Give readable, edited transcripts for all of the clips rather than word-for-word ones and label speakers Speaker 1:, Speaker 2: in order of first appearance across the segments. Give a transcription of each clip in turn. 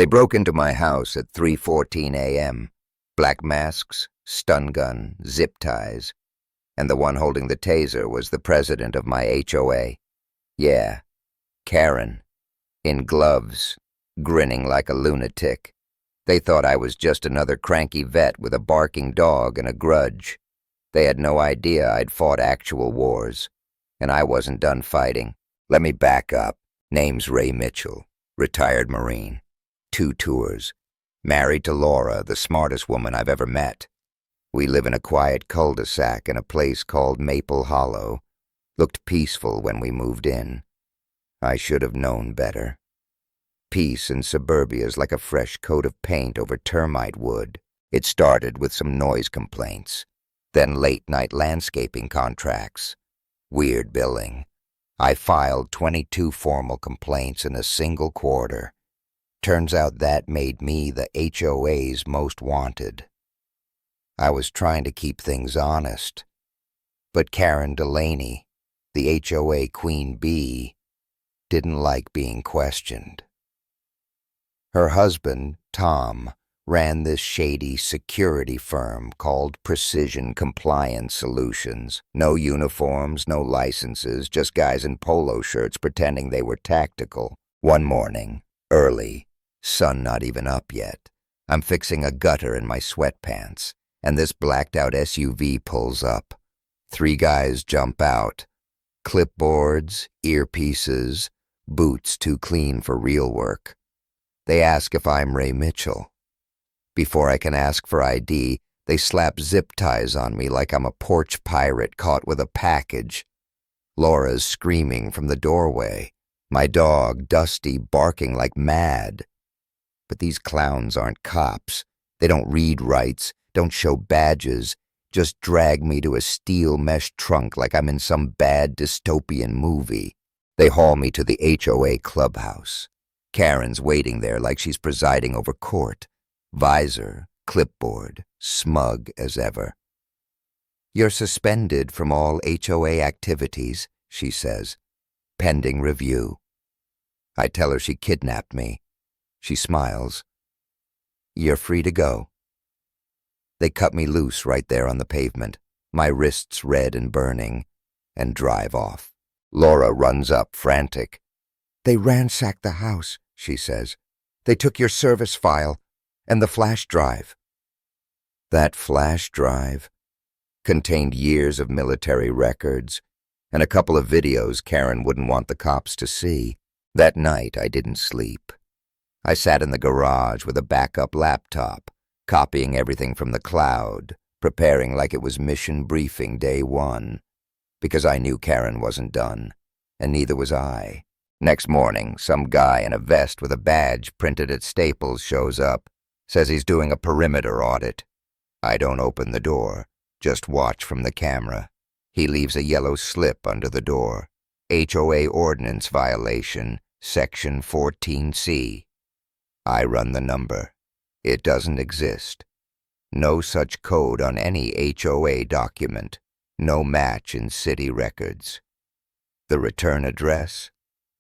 Speaker 1: They broke into my house at 3:14 a.m. Black masks, stun gun, zip ties, and the one holding the taser was the president of my HOA. Yeah, Karen, in gloves, grinning like a lunatic. They thought I was just another cranky vet with a barking dog and a grudge. They had no idea I'd fought actual wars, and I wasn't done fighting. Let me back up. Name's Ray Mitchell, retired Marine. 2 tours. Married to Laura, the smartest woman I've ever met. We live in a quiet cul-de-sac in a place called Maple Hollow. Looked peaceful when we moved in. I should have known better. Peace in suburbia is like a fresh coat of paint over termite wood. It started with some noise complaints, then late-night landscaping contracts. Weird billing. I filed 22 formal complaints in a single quarter. Turns out that made me the HOA's most wanted. I was trying to keep things honest, but Karen Delaney, the HOA queen bee, didn't like being questioned. Her husband, Tom, ran this shady security firm called Precision Compliance Solutions. No uniforms, no licenses, just guys in polo shirts pretending they were tactical. One morning, early, sun not even up yet, I'm fixing a gutter in my sweatpants, and this blacked-out SUV pulls up. 3 guys jump out. Clipboards, earpieces, boots too clean for real work. They ask if I'm Ray Mitchell. Before I can ask for ID, they slap zip ties on me like I'm a porch pirate caught with a package. Laura's screaming from the doorway. My dog, Dusty, barking like mad. But these clowns aren't cops. They don't read rights, don't show badges, just drag me to a steel mesh trunk like I'm in some bad dystopian movie. They haul me to the HOA clubhouse. Karen's waiting there like she's presiding over court. Visor, clipboard, smug as ever. "You're suspended from all HOA activities," she says, "pending review." I tell her she kidnapped me. She smiles. "You're free to go." They cut me loose right there on the pavement, my wrists red and burning, and drive off. Laura runs up, frantic. "They ransacked the house," she says. "They took your service file and the flash drive." That flash drive contained years of military records and a couple of videos Karen wouldn't want the cops to see. That night I didn't sleep. I sat in the garage with a backup laptop, copying everything from the cloud, preparing like it was mission briefing day 1, because I knew Karen wasn't done, and neither was I. Next morning, some guy in a vest with a badge printed at Staples shows up, says he's doing a perimeter audit. I don't open the door, just watch from the camera. He leaves a yellow slip under the door. HOA ordinance violation, section 14C. I run the number. It doesn't exist. No such code on any HOA document. No match in city records. The return address?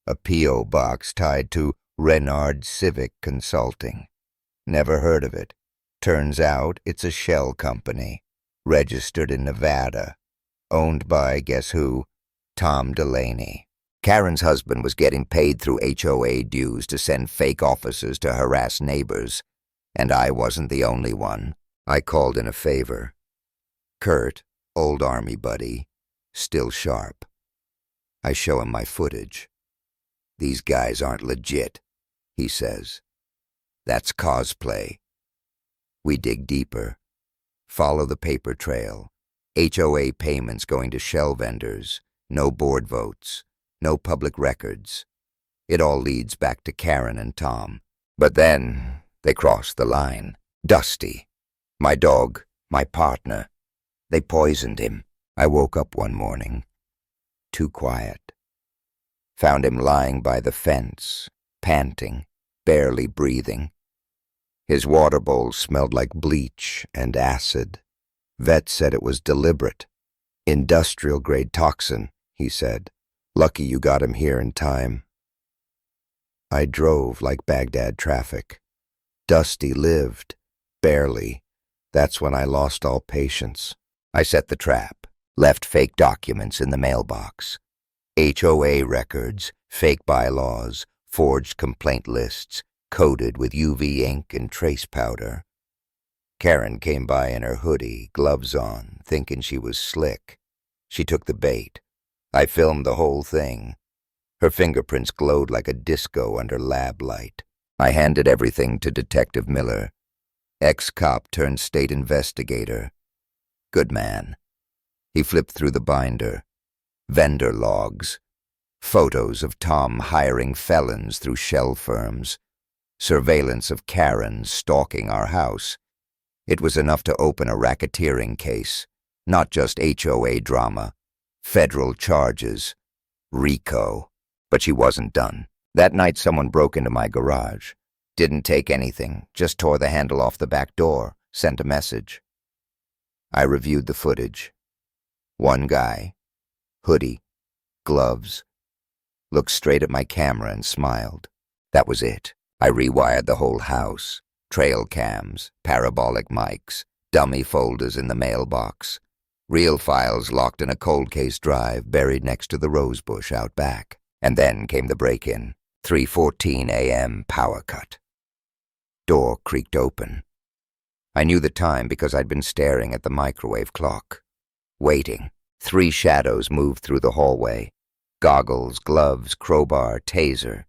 Speaker 1: A P.O. box tied to Renard Civic Consulting. Never heard of it. Turns out it's a shell company, registered in Nevada, owned by, guess who? Tom Delaney. Karen's husband was getting paid through HOA dues to send fake officers to harass neighbors, and I wasn't the only one. I called in a favor. Kurt, old army buddy, still sharp. I show him my footage. "These guys aren't legit," he says. "That's cosplay." We dig deeper. Follow the paper trail. HOA payments going to shell vendors. No board votes. No public records. It all leads back to Karen and Tom. But then they crossed the line. Dusty, my dog, my partner. They poisoned him. I woke up one morning. Too quiet. Found him lying by the fence, panting, barely breathing. His water bowl smelled like bleach and acid. Vet said it was deliberate. "Industrial-grade toxin," he said. "Lucky you got him here in time." I drove like Baghdad traffic. Dusty lived. Barely. That's when I lost all patience. I set the trap, left fake documents in the mailbox. HOA records, fake bylaws, forged complaint lists, coated with UV ink and trace powder. Karen came by in her hoodie, gloves on, thinking she was slick. She took the bait. I filmed the whole thing. Her fingerprints glowed like a disco under lab light. I handed everything to Detective Miller, ex-cop turned state investigator. Good man. He flipped through the binder. Vendor logs. Photos of Tom hiring felons through shell firms. Surveillance of Karen stalking our house. It was enough to open a racketeering case. Not just HOA drama. Federal charges. RICO. But she wasn't done. That night someone broke into my garage. Didn't take anything, just tore the handle off the back door, sent a message. I reviewed the footage. One guy, hoodie, gloves, looked straight at my camera and smiled. That was it. I rewired the whole house. Trail cams, parabolic mics, dummy folders in the mailbox. Real files locked in a cold case drive buried next to the rose bush out back. And then came the break-in. 3:14 a.m. power cut. Door creaked open. I knew the time because I'd been staring at the microwave clock. Waiting. 3 shadows moved through the hallway. Goggles, gloves, crowbar, taser.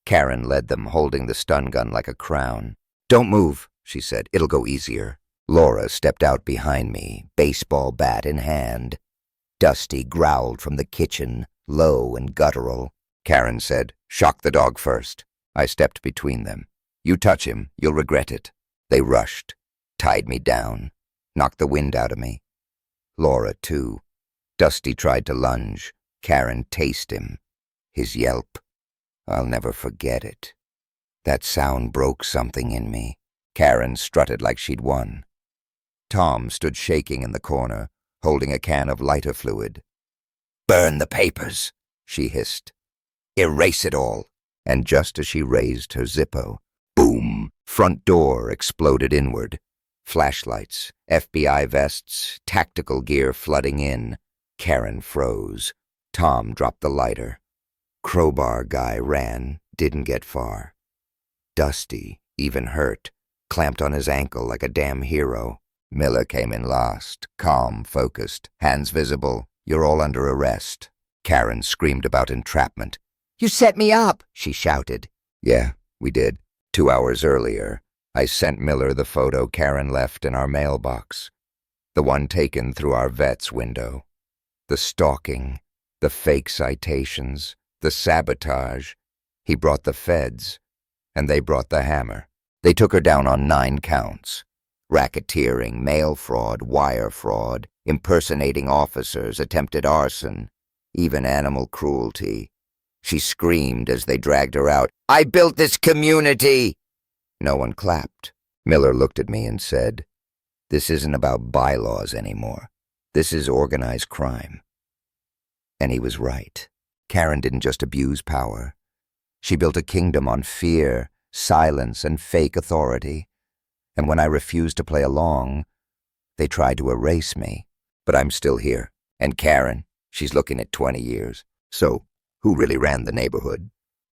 Speaker 1: Karen led them, holding the stun gun like a crown. "Don't move," she said. "It'll go easier." Laura stepped out behind me, baseball bat in hand. Dusty growled from the kitchen, low and guttural. Karen said, "Shock the dog first." I stepped between them. "You touch him, you'll regret it." They rushed, tied me down, knocked the wind out of me. Laura, too. Dusty tried to lunge. Karen tased him. His yelp. I'll never forget it. That sound broke something in me. Karen strutted like she'd won. Tom stood shaking in the corner, holding a can of lighter fluid. "Burn the papers," she hissed. "Erase it all." And just as she raised her Zippo, boom, front door exploded inward. Flashlights, FBI vests, tactical gear flooding in. Karen froze. Tom dropped the lighter. Crowbar guy ran, didn't get far. Dusty, even hurt, clamped on his ankle like a damn hero. Miller came in last, calm, focused, hands visible. "You're all under arrest." Karen screamed about entrapment. "You set me up," she shouted. Yeah, we did. 2 hours earlier, I sent Miller the photo Karen left in our mailbox. The one taken through our vet's window. The stalking, the fake citations, the sabotage. He brought the feds, and they brought the hammer. They took her down on 9 counts. Racketeering, mail fraud, wire fraud, impersonating officers, attempted arson, even animal cruelty. She screamed as they dragged her out, "I built this community!" No one clapped. Miller looked at me and said, "This isn't about bylaws anymore. This is organized crime." And he was right. Karen didn't just abuse power. She built a kingdom on fear, silence, and fake authority. And when I refused to play along, they tried to erase me. But I'm still here. And Karen, she's looking at 20 years. So, who really ran the neighborhood?